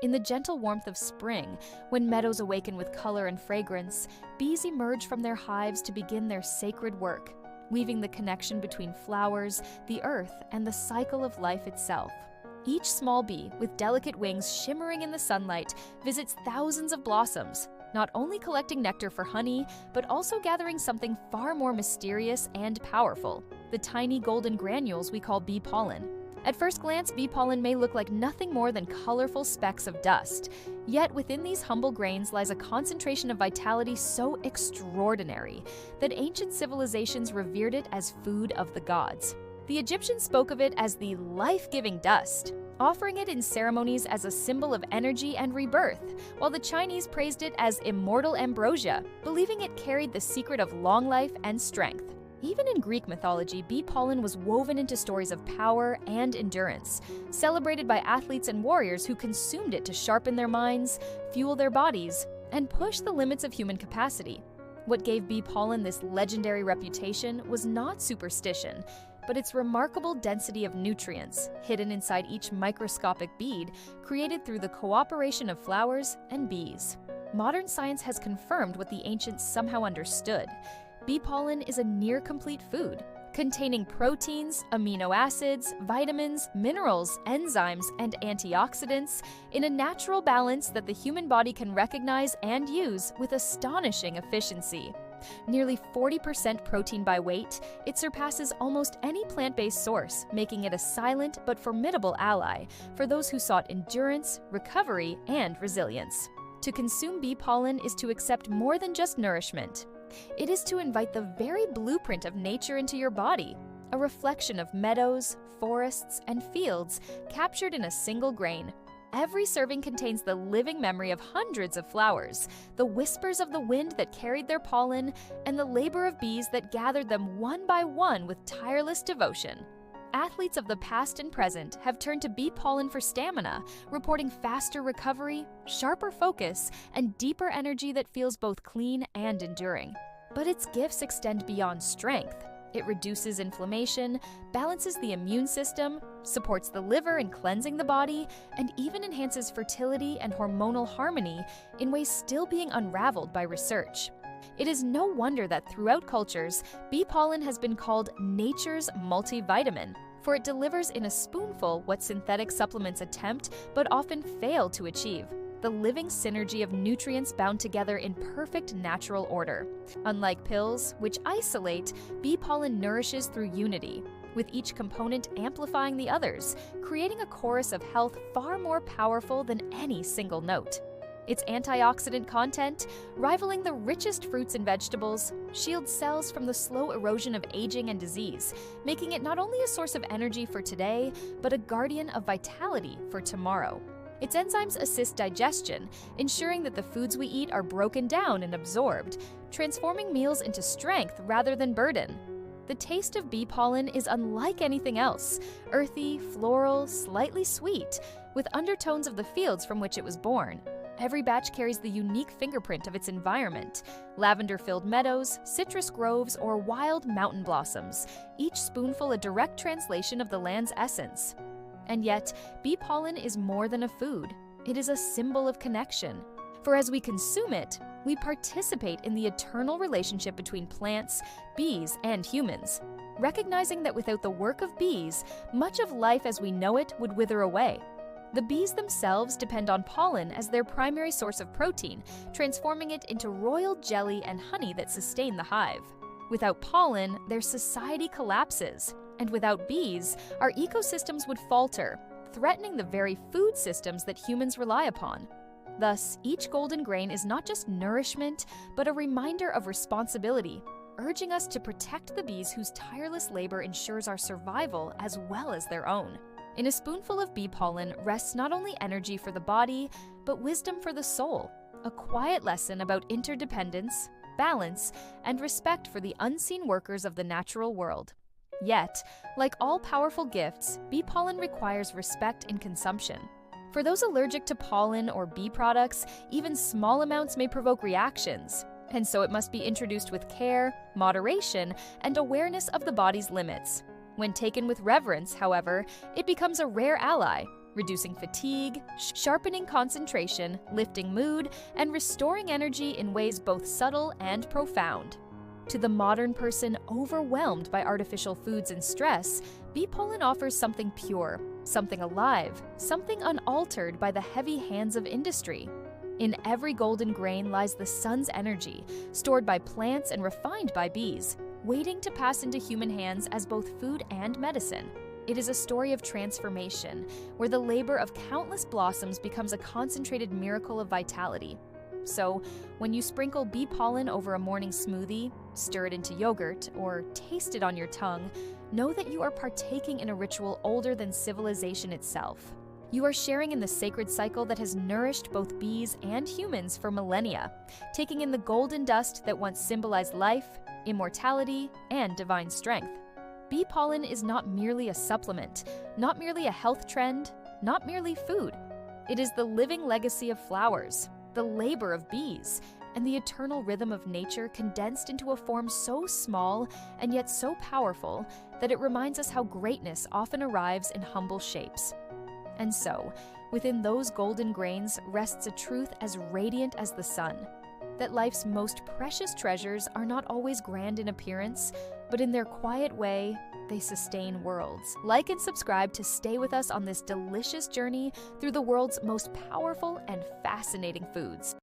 In the gentle warmth of spring, when meadows awaken with color and fragrance, bees emerge from their hives to begin their sacred work, weaving the connection between flowers, the earth, and the cycle of life itself. Each small bee, with delicate wings shimmering in the sunlight, visits thousands of blossoms, not only collecting nectar for honey, but also gathering something far more mysterious and powerful: the tiny golden granules we call bee pollen. At first glance, bee pollen may look like nothing more than colorful specks of dust. Yet within these humble grains lies a concentration of vitality so extraordinary that ancient civilizations revered it as food of the gods. The Egyptians spoke of it as the life-giving dust, offering it in ceremonies as a symbol of energy and rebirth, while the Chinese praised it as immortal ambrosia, believing it carried the secret of long life and strength. Even in Greek mythology, bee pollen was woven into stories of power and endurance, celebrated by athletes and warriors who consumed it to sharpen their minds, fuel their bodies, and push the limits of human capacity. What gave bee pollen this legendary reputation was not superstition, but its remarkable density of nutrients hidden inside each microscopic bead created through the cooperation of flowers and bees. Modern science has confirmed what the ancients somehow understood. Bee pollen is a near-complete food, containing proteins, amino acids, vitamins, minerals, enzymes, and antioxidants in a natural balance that the human body can recognize and use with astonishing efficiency. Nearly 40% protein by weight, it surpasses almost any plant-based source, making it a silent but formidable ally for those who sought endurance, recovery, and resilience. To consume bee pollen is to accept more than just nourishment. It is to invite the very blueprint of nature into your body, a reflection of meadows, forests, and fields captured in a single grain. Every serving contains the living memory of hundreds of flowers, the whispers of the wind that carried their pollen, and the labor of bees that gathered them one by one with tireless devotion. Athletes of the past and present have turned to bee pollen for stamina, reporting faster recovery, sharper focus, and deeper energy that feels both clean and enduring. But its gifts extend beyond strength. It reduces inflammation, balances the immune system, supports the liver in cleansing the body, and even enhances fertility and hormonal harmony in ways still being unraveled by research. It is no wonder that throughout cultures, bee pollen has been called nature's multivitamin, for it delivers in a spoonful what synthetic supplements attempt but often fail to achieve: the living synergy of nutrients bound together in perfect natural order. Unlike pills, which isolate, bee pollen nourishes through unity, with each component amplifying the others, creating a chorus of health far more powerful than any single note. Its antioxidant content, rivaling the richest fruits and vegetables, shields cells from the slow erosion of aging and disease, making it not only a source of energy for today, but a guardian of vitality for tomorrow. Its enzymes assist digestion, ensuring that the foods we eat are broken down and absorbed, transforming meals into strength rather than burden. The taste of bee pollen is unlike anything else: earthy, floral, slightly sweet, with undertones of the fields from which it was born. Every batch carries the unique fingerprint of its environment: lavender-filled meadows, citrus groves, or wild mountain blossoms, each spoonful a direct translation of the land's essence. And yet, bee pollen is more than a food. It is a symbol of connection. For as we consume it, we participate in the eternal relationship between plants, bees, and humans, recognizing that without the work of bees, much of life as we know it would wither away. The bees themselves depend on pollen as their primary source of protein, transforming it into royal jelly and honey that sustain the hive. Without pollen, their society collapses, and without bees, our ecosystems would falter, threatening the very food systems that humans rely upon. Thus, each golden grain is not just nourishment, but a reminder of responsibility, urging us to protect the bees whose tireless labor ensures our survival as well as their own. In a spoonful of bee pollen rests not only energy for the body, but wisdom for the soul, a quiet lesson about interdependence, balance, and respect for the unseen workers of the natural world. Yet, like all powerful gifts, bee pollen requires respect in consumption. For those allergic to pollen or bee products, even small amounts may provoke reactions, and so it must be introduced with care, moderation, and awareness of the body's limits. When taken with reverence, however, it becomes a rare ally, reducing fatigue, sharpening concentration, lifting mood, and restoring energy in ways both subtle and profound. To the modern person overwhelmed by artificial foods and stress, bee pollen offers something pure, something alive, something unaltered by the heavy hands of industry. In every golden grain lies the sun's energy, stored by plants and refined by bees, waiting to pass into human hands as both food and medicine. It is a story of transformation, where the labor of countless blossoms becomes a concentrated miracle of vitality. So, when you sprinkle bee pollen over a morning smoothie, stir it into yogurt, or taste it on your tongue, know that you are partaking in a ritual older than civilization itself. You are sharing in the sacred cycle that has nourished both bees and humans for millennia, taking in the golden dust that once symbolized life, immortality, and divine strength. Bee pollen is not merely a supplement, not merely a health trend, not merely food. It is the living legacy of flowers, the labor of bees, and the eternal rhythm of nature condensed into a form so small and yet so powerful that it reminds us how greatness often arrives in humble shapes. And so, within those golden grains rests a truth as radiant as the sun, that life's most precious treasures are not always grand in appearance, but in their quiet way, they sustain worlds. Like and subscribe to stay with us on this delicious journey through the world's most powerful and fascinating foods.